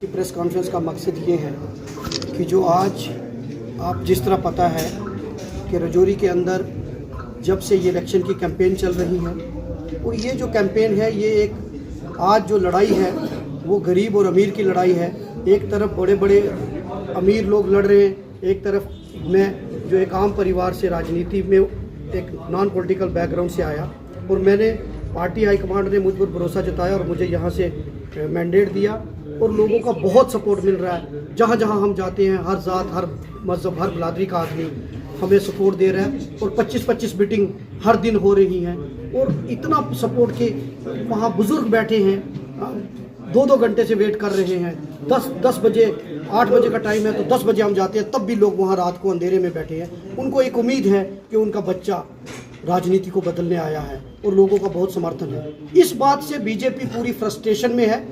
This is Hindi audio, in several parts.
की प्रेस कॉन्फ्रेंस का मकसद ये है कि जो आज आप जिस तरह पता है कि रजौरी के अंदर जब से ये इलेक्शन की कैंपेन चल रही है और ये जो कैंपेन है ये एक आज जो लड़ाई है वो गरीब और अमीर की लड़ाई है। एक तरफ बड़े बड़े अमीर लोग लड़ रहे हैं, एक तरफ मैं जो एक आम परिवार से राजनीति में एक नॉन पॉलिटिकल बैकग्राउंड से आया और मैंने पार्टी हाईकमांड ने मुझ पर भरोसा जताया और मुझे यहाँ से मैंडेट दिया और लोगों का बहुत सपोर्ट मिल रहा है। जहाँ जहाँ हम जाते हैं हर ज़ात, हर मज़हब, हर बिरादरी का आदमी हमें सपोर्ट दे रहा है और 25-25 मीटिंग हर दिन हो रही हैं और इतना सपोर्ट के वहाँ बुज़ुर्ग बैठे हैं 2-2 घंटे से वेट कर रहे हैं। 10 बजे 8 बजे का टाइम है तो 10 बजे हम जाते हैं, तब भी लोग वहाँ रात को अंधेरे में बैठे हैं। उनको एक उम्मीद है कि उनका बच्चा राजनीति को बदलने आया है और लोगों का बहुत समर्थन है। इस बात से बीजेपी पूरी फ्रस्ट्रेशन में है।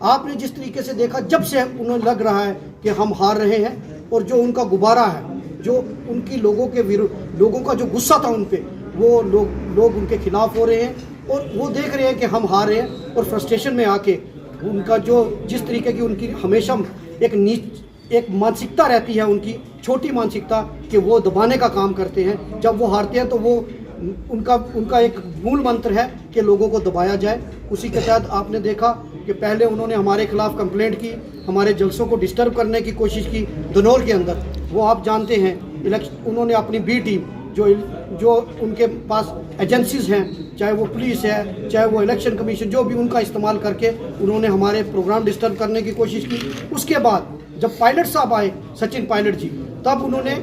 आपने जिस तरीके से देखा, जब से उन्हें लग रहा है कि हम हार रहे हैं और जो उनका गुब्बारा है, जो उनकी लोगों के विरुद्ध लोगों का जो गुस्सा था उन पे, वो लोग उनके खिलाफ हो रहे हैं और वो देख रहे हैं कि हम हार रहे हैं और फ्रस्ट्रेशन में आके उनका जो जिस तरीके की उनकी हमेशा एक मानसिकता रहती है, उनकी छोटी मानसिकता कि वो दबाने का काम करते हैं। जब वो हारते हैं तो वो उनका एक मूल मंत्र है कि लोगों को दबाया जाए। उसी के तहत आपने देखा कि पहले उन्होंने हमारे खिलाफ कंप्लेंट की, हमारे जलसों को डिस्टर्ब करने की कोशिश की धनौर के अंदर। वो आप जानते हैं उन्होंने अपनी बी टीम जो उनके पास एजेंसीज हैं, चाहे वो पुलिस है, चाहे वो इलेक्शन कमीशन, जो भी उनका इस्तेमाल करके उन्होंने हमारे प्रोग्राम डिस्टर्ब करने की कोशिश की। उसके बाद जब पायलट साहब आए, सचिन पायलट जी, तब उन्होंने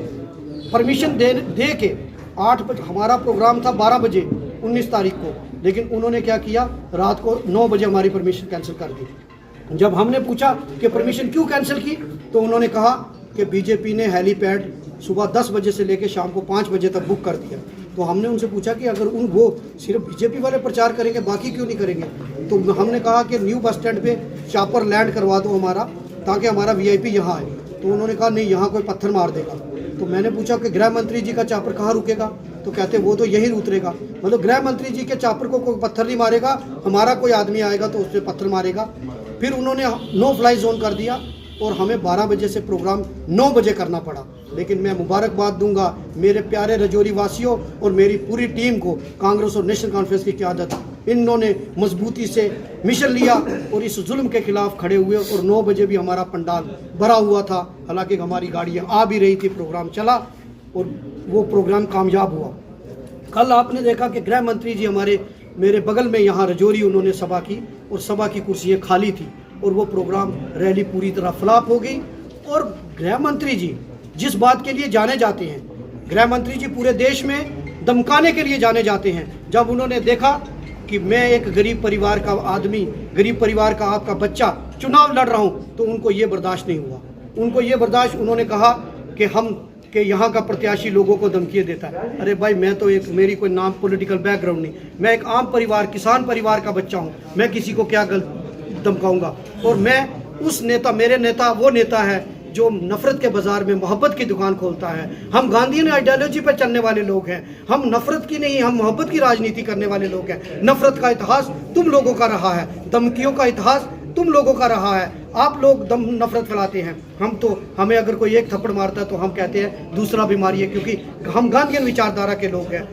परमिशन दे के 8 बजे हमारा प्रोग्राम था 12 बजे 19 तारीख को, लेकिन उन्होंने क्या किया, रात को 9 बजे हमारी परमिशन कैंसिल कर दी। जब हमने पूछा कि परमिशन क्यों कैंसिल की तो उन्होंने कहा कि बीजेपी ने हेलीपैड सुबह 10 बजे से लेकर शाम को 5 बजे तक बुक कर दिया। तो हमने उनसे पूछा कि अगर वो सिर्फ बीजेपी वाले प्रचार करेंगे, बाकी क्यों नहीं करेंगे? तो हमने कहा कि न्यू बस स्टैंड पे चापर लैंड करवा दो हमारा, ताकि हमारा वीआईपी यहाँ आए। तो उन्होंने कहा नहीं, यहाँ कोई पत्थर मार देगा। तो मैंने पूछा कि गृह मंत्री जी का चापर कहाँ रुकेगा? तो कहते वो तो यहीं उतरेगा। मतलब गृह मंत्री जी के चापर को कोई पत्थर नहीं मारेगा, हमारा कोई आदमी आएगा तो उससे पत्थर मारेगा। फिर उन्होंने नो फ्लाई जोन कर दिया और हमें 12 बजे से प्रोग्राम 9 बजे करना पड़ा। लेकिन मैं मुबारकबाद दूंगा मेरे प्यारे रजौरी वासियों और मेरी पूरी टीम को, कांग्रेस और नेशनल कॉन्फ्रेंस की क़यादत, इन्होंने मजबूती से मिशन लिया और इस जुल्म के खिलाफ खड़े हुए और 9 बजे भी हमारा पंडाल भरा हुआ था। हालांकि हमारी गाड़ियाँ आ भी रही थी, प्रोग्राम चला और वो प्रोग्राम कामयाब हुआ। कल आपने देखा कि गृह मंत्री जी मेरे बगल में यहाँ रजौरी उन्होंने सभा की और सभा की कुर्सियाँ खाली थी और वो प्रोग्राम रैली पूरी तरह फ्लॉप हो गई। और गृह मंत्री जी जिस बात के लिए जाने जाते हैं, गृह मंत्री जी पूरे देश में धमकाने के लिए जाने जाते हैं। जब उन्होंने देखा कि मैं एक गरीब परिवार का आदमी, गरीब परिवार का आपका बच्चा चुनाव लड़ रहा हूँ, तो उनको ये बर्दाश्त नहीं हुआ। उनको ये बर्दाश्त, उन्होंने कहा कि यहाँ का प्रत्याशी लोगों को धमकियाँ देता है। अरे भाई, मैं तो मेरी कोई नाम पॉलिटिकल बैकग्राउंड नहीं, मैं एक आम परिवार, किसान परिवार का बच्चा हूँ। मैं किसी को क्या गलत धमकाऊंगा? और मैं उस नेता, मेरे नेता वो नेता है जो नफरत के बाजार में मोहब्बत की दुकान खोलता है। हम गांधीयन आइडियोलॉजी पर चलने वाले लोग हैं, हम नफरत की नहीं, हम मोहब्बत की राजनीति करने वाले लोग हैं। नफरत का इतिहास तुम लोगों का रहा है, धमकियों का इतिहास तुम लोगों का रहा है। आप लोग नफरत फैलाते हैं। हमें अगर कोई एक थप्पड़ मारता है तो हम कहते हैं दूसरा बीमारी है, क्योंकि हम गांधीयन विचारधारा के लोग हैं।